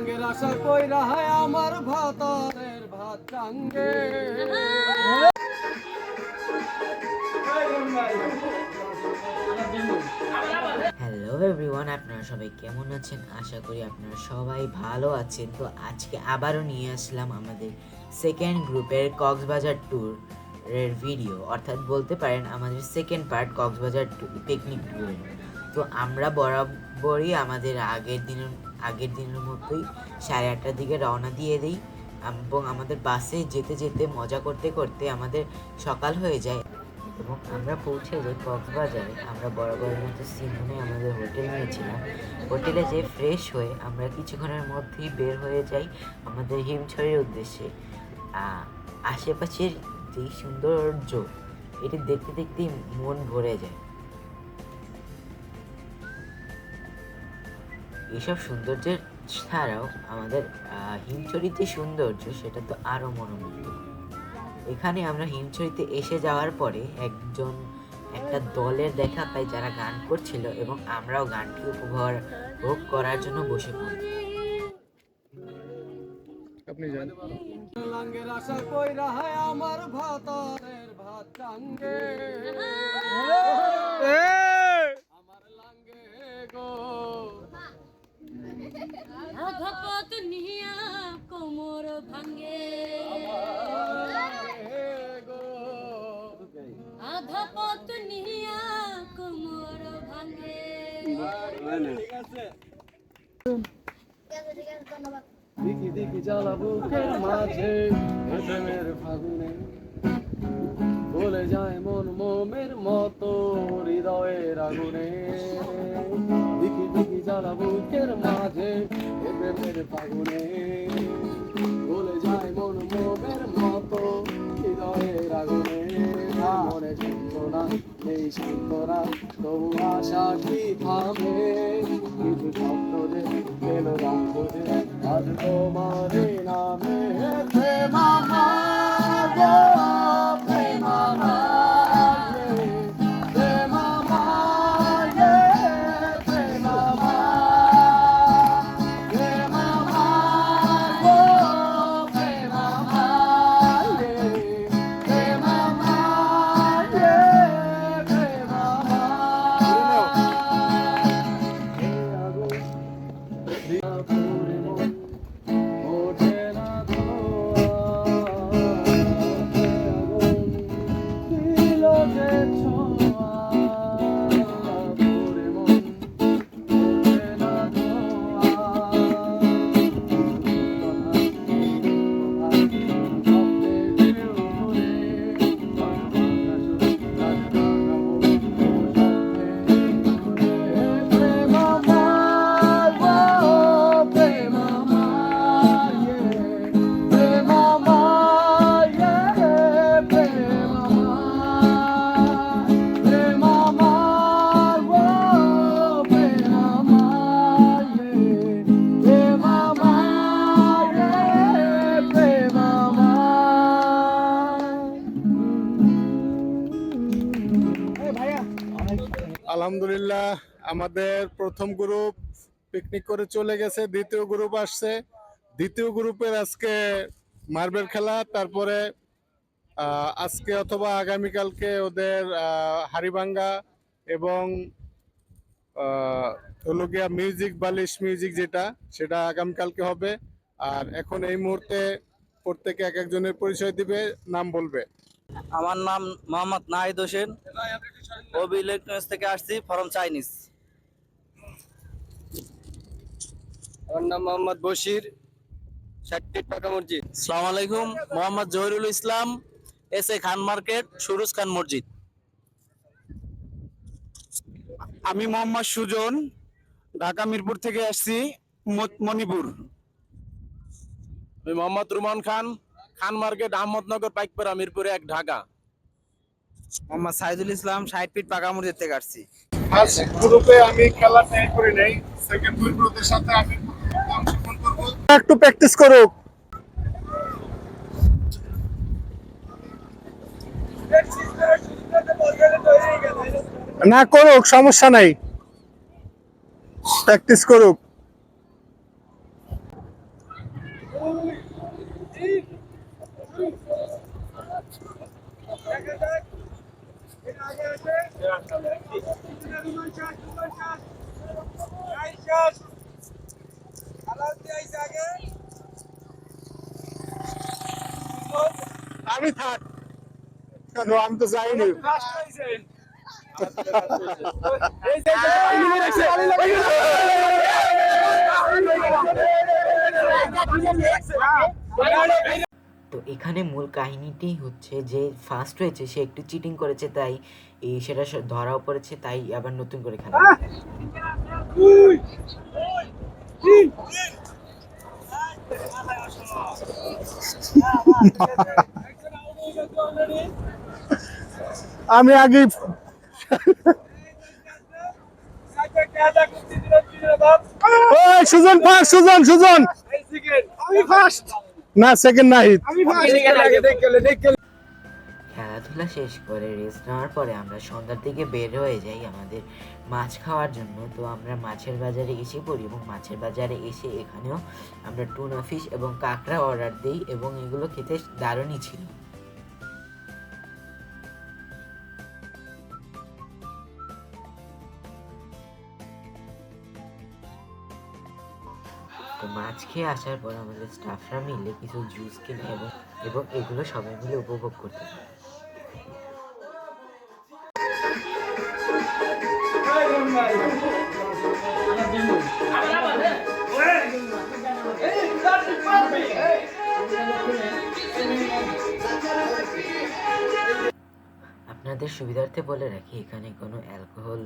লাঙ্গের আশা কইরা হয় আমার ভাতরের ভাত টাঙ্গে। হ্যালো এভরিওয়ান, আপনারা সবাই কেমন আছেন? আশা করি আপনারা সবাই ভালো আছেন। তো আজকে আবারও নিয়ে আসলাম আমাদের সেকেন্ড গ্রুপের কক্সবাজার ট্যুরের ভিডিও, অর্থাৎ বলতে পারেন আমাদের সেকেন্ড পার্ট কক্সবাজার পিকনিক ট্যুরের। তো আমরা বরাবরই আমাদের আগের দিনের মতোই 8:30টার দিকে রওনা দিয়ে দিই এবং আমাদের বাসে যেতে যেতে মজা করতে করতে আমাদের সকাল হয়ে যায় এবং আমরা পৌঁছে যাই কক্সবাজারে। আমরা বরাবরের মতো সিমনে আমাদের হোটেল নিয়েছিলাম। হোটেলে যেয়ে ফ্রেশ হয়ে আমরা কিছুক্ষণের মধ্যেই বের হয়ে যাই আমাদের হিমছড়ির উদ্দেশ্যে। আশেপাশের যে সৌন্দর্য, এটি দেখতে দেখতেই মন ভরে যায়। এইসব সৌন্দর্যের ছাড়াও আমাদের হিমছড়ির যে সৌন্দর্য, সেটা তো আরও মনোমুগ্ধ। এখানে আমরা হিমছড়িতে এসে যাওয়ার পরে একটা দলের দেখা পাই যারা গান করছিল এবং আমরাও গানটি উপভোগ করার জন্য বসে পড়ি। আপনি জানেন লাঙ্গের আশা কইরা হয় আমার ভাতরের ভাত টাঙ্গে। আমার লাঙ্গে গো আধাপথ নিয়া কোমর ভাঙ্গে, আধাপথ নিয়া কোমর ভাঙ্গে। দেখি দেখি জ্বালা বুকের মাঝে প্রেমের ফাগুনে বলে যায় মন মোমের মতো হৃদয়ের আগুনে। দেখি দেখি জ্বালা বুকের মাঝে প্রেমের ফাগুনে বলে যায় মন মোমের মতো হৃদয়ের আগুনে। মনে যন্ত্রণা নেই সান্ত্বনা, তবু আশা কি থামে? কিছু স্বপ্ন যে পেল রাখবো যে আজ তোমার নামে। প্রেম আমার গো, প্রেম আমার, প্রেম আমার, প্রেম আমার, প্রেম আমার গো, প্রেম আমার, প্রেম আমার, প্রেম আমার। ওঠে না দিল যে ছোঁয়া পুরে মন ওঠে না আলহামদুলিল্লাহ, আমাদের প্রথম গ্রুপ পিকনিক করে চলে গেছে, দ্বিতীয় গ্রুপ আসছে। দ্বিতীয় গ্রুপের আজকে মার্বেল খেলা, তারপরে আজকে অথবা আগামীকালকে ওদের হাড়িভাঙ্গা এবং হলো গিয়া মিউজিক বালিশ মিউজিক সেটা আগামীকালকে হবে। আর এখন এই মুহূর্তে প্রত্যেকে এক একজনের পরিচয় দিবে, নাম বলবে। আমার নাম মোহাম্মদ নাহিদ হোসেন, ওবি ইলেকট্রনিক্স থেকে আসছি, ফরম চাইনিজ। আমার নাম মোহাম্মদ বশির, 60 টাকা মসজিদ। আসসালামু আলাইকুম, Mohammad Zahirul Islam, S A Khan market, Suruj Khan মসজিদ। আমি মোহাম্মদ সুজন, ঢাকা মিরপুর থেকে আসছি, মণিপুর। আমি মোহাম্মদ রুমান খান, খান মার্কেট, আহমদনগর, পাইকপাড়া, মিরপুরে 1, ঢাকা। মোহাম্মদ সাইদুল ইসলাম, 60 ফিট পাকা মসজিদ থেকে আসছি। ফার্স্ট গ্রুপে আমি খেলা ট্রাই করি নাই, সেকেন্ড গ্রুপের সাথে আমি অংশগ্রহণ করব। একটু প্র্যাকটিস করুক। না করুক, সমস্যা নাই, প্র্যাকটিস করুক। আমি থাক কেন আমি তো যাইনি তো এখানে মূল কাহিনীটি হচ্ছে যে ফার্স্ট হয়েছে সে একটু চিটিং করেছে, তাই সেটা ধরাও পড়েছে, তাই আবার নতুন করে খেলা হবে। আমি আগে ওই সুজন ফার্স্ট সুজন সুজন আমি ফার্স্ট না সেকেন্ড নাহিদ খেলাধুলা শেষ করে রেস্ট নেওয়ার পরে আমরা সন্ধ্যার দিকে বের হয়ে যাই আমাদের মাছ খাওয়ার জন্য। তো আমরা মাছের বাজারে এসে পড়ি এবং মাছের বাজারে এসে এখানেও আমরা টুনা ফিশ এবং কাঁকড়া অর্ডার দিই এবং এগুলো খেতে দারুণই ছিল। তো মাছ খেয়ে আসার পর আমাদের স্টাফরা মিলে কিছু জুস কিনে এবং এগুলো সবাই মিলে উপভোগ করতে পারে। আপনাদের সুবিধার্থে বলে রাখি এখানে কোনো অ্যালকোহল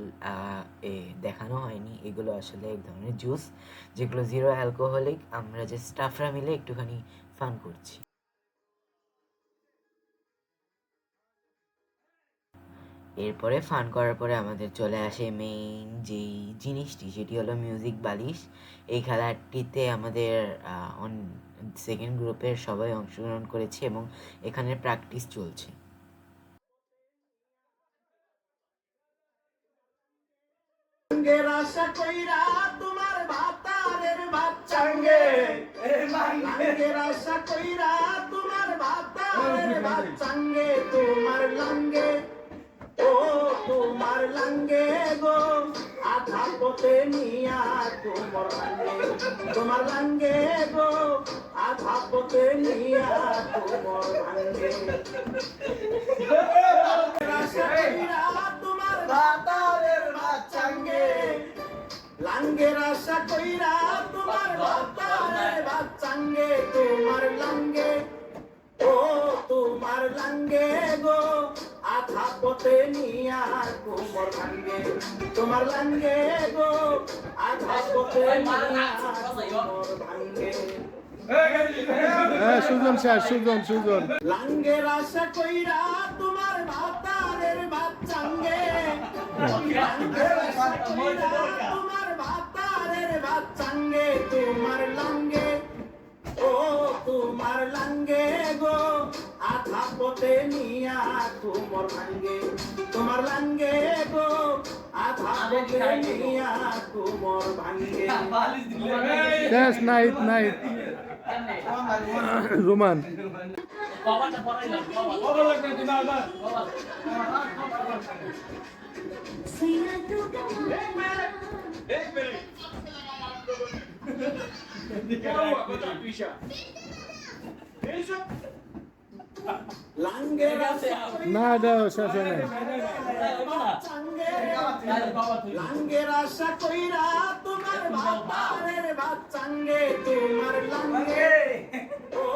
দেখানো হয়নি, এগুলো আসলে এক ধরনের জুস যেগুলো জিরো অ্যালকোহলিক। আমরা যে স্টাফরা মিলে একটুখানি ফান করছি। এরপরে ফান করার পরে আমাদের চলে আসে মেইন যেই জিনিসটি, সেটি হলো মিউজিক বালিশ। এই খেলাটিতে আমাদের সেকেন্ড গ্রুপের সবাই অংশগ্রহণ করেছে এবং এখানে প্র্যাকটিস চলছে। আশা কইরা তোমার ভাতারের বাচ্চাঙ্গে আশা কইরা তোমার ভাতারের বাচ্চাঙ্গে তোমার লাঙ্গে ও তোমার লাঙ্গে গো আধা পথে নিয়া তোমার লাঙ্গে গো আধা পথে নিয়া তোমার লাঙ্গে আশা কইরা তোমার ভাতারের বাচ্চাঙ্গে লাঙ্গের আশা কইরা তোমার ভাতারের বাচ্চাঙ্গে তোমার লাঙ্গে ও তোমার লাঙ্গে গো আধা পথে নিয়া তোমার লাঙ্গে তোমার লাঙ্গে গো আধা পথে নিয়া তোমার লাঙ্গে সুজন স্যার সুজন সুজন লাঙ্গের আশা কইরা তোমার ভাতারের বাচ্চাঙ্গে লাঙ্গের আশা কইরা তোমার ভাতারের বাচ্চাঙ্গে তোমার লাঙ্গে ও তোমার লাঙ্গে গো আধা পথে নিয়া তোমার লাঙ্গে তোমার লাঙ্গে গো আধা পথে নিয়া তোমার ভাঙ্গে শেষ নাহিদ নাহিদ রোমান লাঙ্গের আশা না দাও শেষ হয় নাই লাঙ্গের আশা কইরা তোমার ভাতারের বাচ্চাঙ্গে তোমার লাঙ্গে ও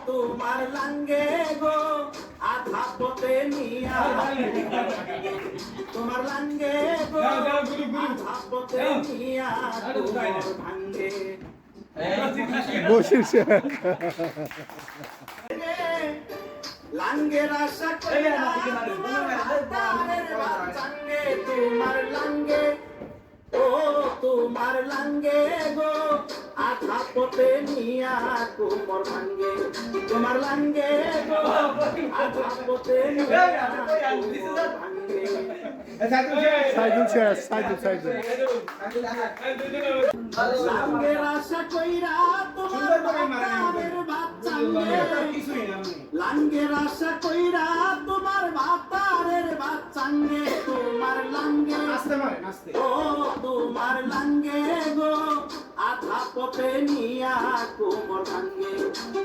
তোমার লাঙ্গে গো আধা পথে নিয়া তোমার লাঙ্গে গো আধা পথে নিয়া তোমার ভাঙ্গে বসির শেখ লাঙ্গের আশা কইরা তোমার ভাতারের বাচ্চাঙ্গে তোমার লাঙ্গে ও তোমার লাঙ্গে গো আধা পথে নিয়া তোমার ভাঙ্গে তোমার লাঙ্গে গো আধা পথে নিয়া তোমার ভাঙ্গে সাইদুল শেষ সাইদুল সাইদুল লাঙ্গের আশা কইরা তোমার ভাতারের লাঙ্গের আশা কইরা তোমার ভাতারের ভাত চাঙ্গে তোমার লাঙ্গে ও তোমার লাঙ্গে গো আধা পথে নিয়া কোমর ভাঙ্গে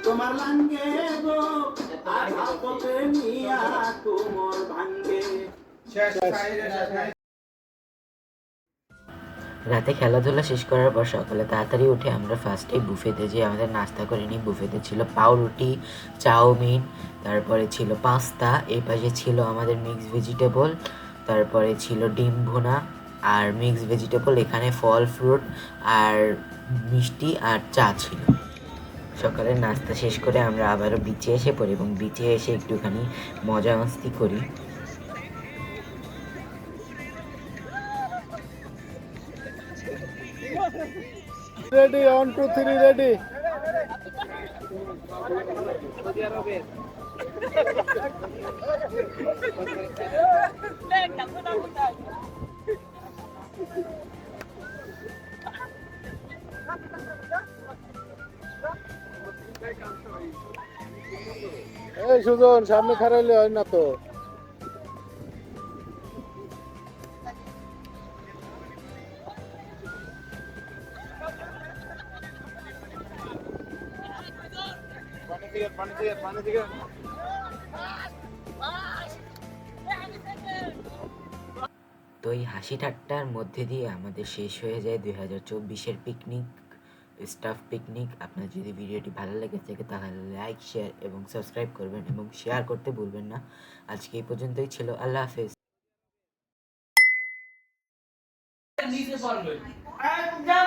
তোমার লাঙ্গে গো আধা পথে নিয়া কোমর ভাঙ্গে। রাতে খেলাধুলা শেষ করার পর সকালে তাড়াতাড়ি উঠে আমরা ফার্স্টে বুফেতে যেয়ে আমাদের নাস্তা করে নিই। বুফেতে ছিল পাউরুটি, চাউমিন, তারপরে ছিল পাস্তা, এই পাশে ছিল আমাদের মিক্স ভেজিটেবল, তারপরে ছিল ডিম ভুনা আর মিক্স ভেজিটেবল, এখানে ফল ফ্রুট আর মিষ্টি আর চা ছিল। সকালের নাস্তা শেষ করে আমরা আবারও বিচে এসে পড়ি এবং বিচে এসে একটুখানি মজা মাস্তি করি। Ready 1 2 3 ready. এই সুজন সামনে খারাইলে হয় না তো। তো এই হাসি ঠাট্টার মধ্যে দিয়ে আমাদের শেষ হয়ে যায় 2024-এর পিকনিক, স্টাফ পিকনিক। আপনার যদি ভিডিওটি ভালো লেগে থাকে তাহলে লাইক, শেয়ার এবং সাবস্ক্রাইব করবেন এবং শেয়ার করতে ভুলবেন না। আজকে এই পর্যন্তই ছিল। আল্লাহ হাফেজ। একদম